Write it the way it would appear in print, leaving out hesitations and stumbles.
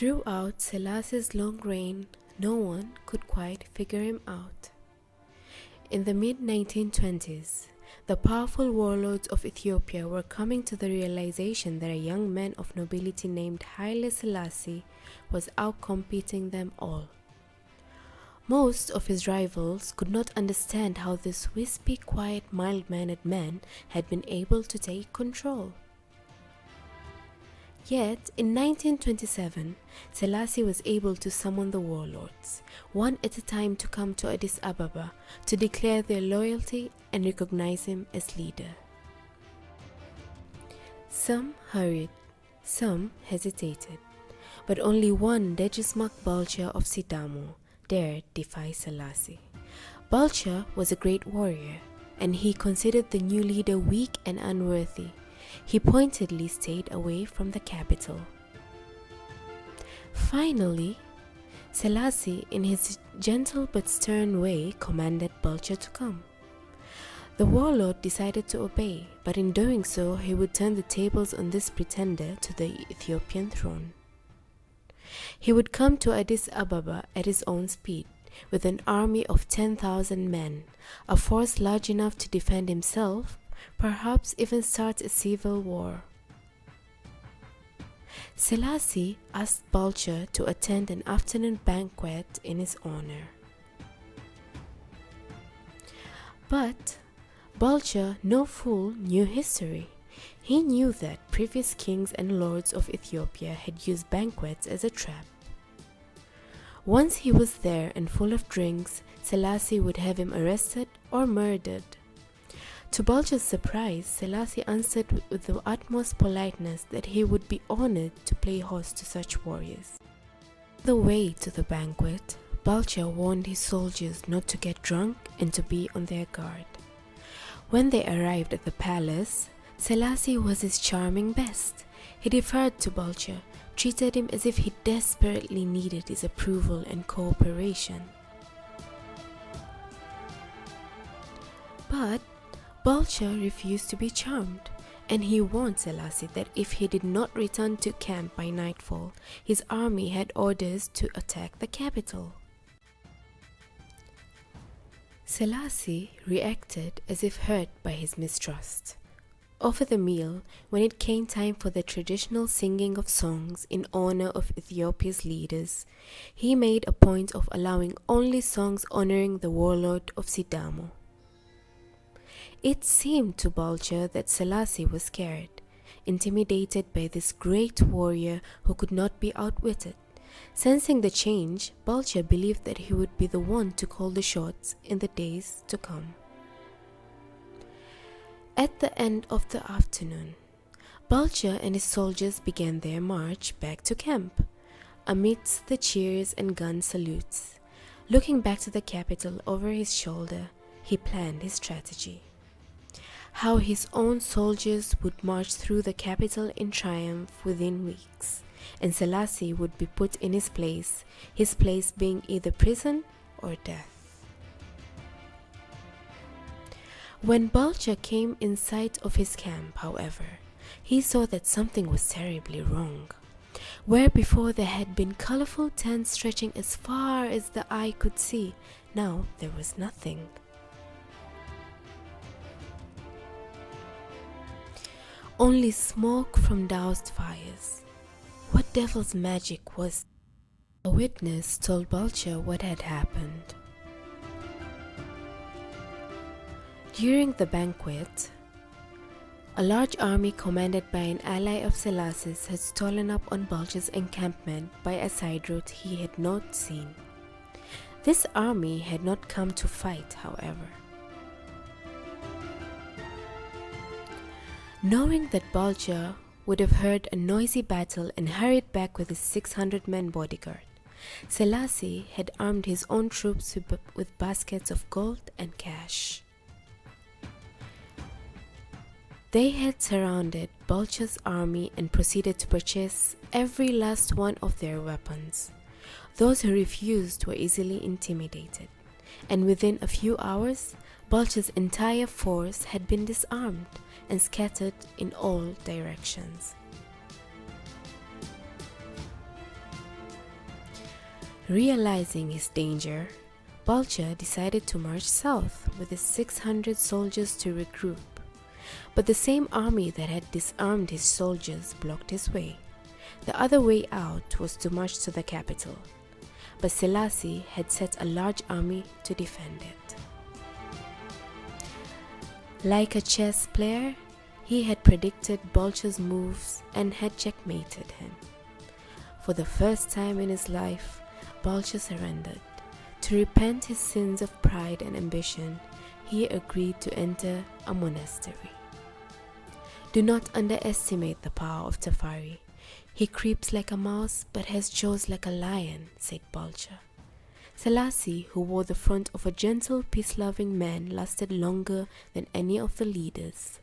Throughout Selassie's long reign, no one could quite figure him out. In the mid-1920s, the powerful warlords of Ethiopia were coming to the realization that a young man of nobility named Haile Selassie was outcompeting them all. Most of his rivals could not understand how this wispy, quiet, mild-mannered man had been able to take control. Yet, in 1927, Selassie was able to summon the warlords, one at a time, to come to Addis Ababa to declare their loyalty and recognize him as leader. Some hurried, some hesitated, but only one Degismak Balcha of Sidamo dared defy Selassie. Balcha was a great warrior, and he considered the new leader weak and unworthy. He pointedly stayed away from the capital. Finally, Selassie, in his gentle but stern way, commanded Balcha to come. The warlord decided to obey, but in doing so, he would turn the tables on this pretender to the Ethiopian throne. He would come to Addis Ababa at his own speed, with an army of 10,000 men, a force large enough to defend himself, perhaps even start a civil war. Selassie asked Balcha to attend an afternoon banquet in his honor. But Balcha, no fool, knew history. He knew that previous kings and lords of Ethiopia had used banquets as a trap. Once he was there and full of drinks, Selassie would have him arrested or murdered. To Balcha's surprise, Selassie answered with the utmost politeness that he would be honored to play host to such warriors. On the way to the banquet, Balcha warned his soldiers not to get drunk and to be on their guard. When they arrived at the palace, Selassie was his charming best. He deferred to Balcha, treated him as if he desperately needed his approval and cooperation. But Balcha refused to be charmed, and he warned Selassie that if he did not return to camp by nightfall, his army had orders to attack the capital. Selassie reacted as if hurt by his mistrust. Over the meal, when it came time for the traditional singing of songs in honor of Ethiopia's leaders, he made a point of allowing only songs honoring the warlord of Sidamo. It seemed to Balcha that Selassie was scared, intimidated by this great warrior who could not be outwitted. Sensing the change, Balcha believed that he would be the one to call the shots in the days to come. At the end of the afternoon, Balcha and his soldiers began their march back to camp, amidst the cheers and gun salutes. Looking back to the capital over his shoulder, he planned his strategy. How his own soldiers would march through the capital in triumph within weeks, and Selassie would be put in his place being either prison or death. When Balcha came in sight of his camp, however, he saw that something was terribly wrong. Where before there had been colorful tents stretching as far as the eye could see, now there was nothing. Only smoke from doused fires. What devil's magic was? A witness told Balcha what had happened. During the banquet, a large army commanded by an ally of Selassie's had stolen up on Balcha's encampment by a side route he had not seen. This army had not come to fight, however. Knowing that Balcha would have heard a noisy battle and hurried back with his 600-man bodyguard, Selassie had armed his own troops with baskets of gold and cash. They had surrounded Balcha's army and proceeded to purchase every last one of their weapons. Those who refused were easily intimidated, and within a few hours, Balcha's entire force had been disarmed and scattered in all directions. Realizing his danger, Balcha decided to march south with his 600 soldiers to regroup. But the same army that had disarmed his soldiers blocked his way. The other way out was to march to the capital, but Selassie had set a large army to defend it. Like a chess player, he had predicted Balcha's moves and had checkmated him. For the first time in his life, Balcha surrendered. To repent his sins of pride and ambition, he agreed to enter a monastery. Do not underestimate the power of Tafari. He creeps like a mouse but has jaws like a lion, said Balcha. Selassie, who wore the front of a gentle, peace-loving man, lasted longer than any of the leaders.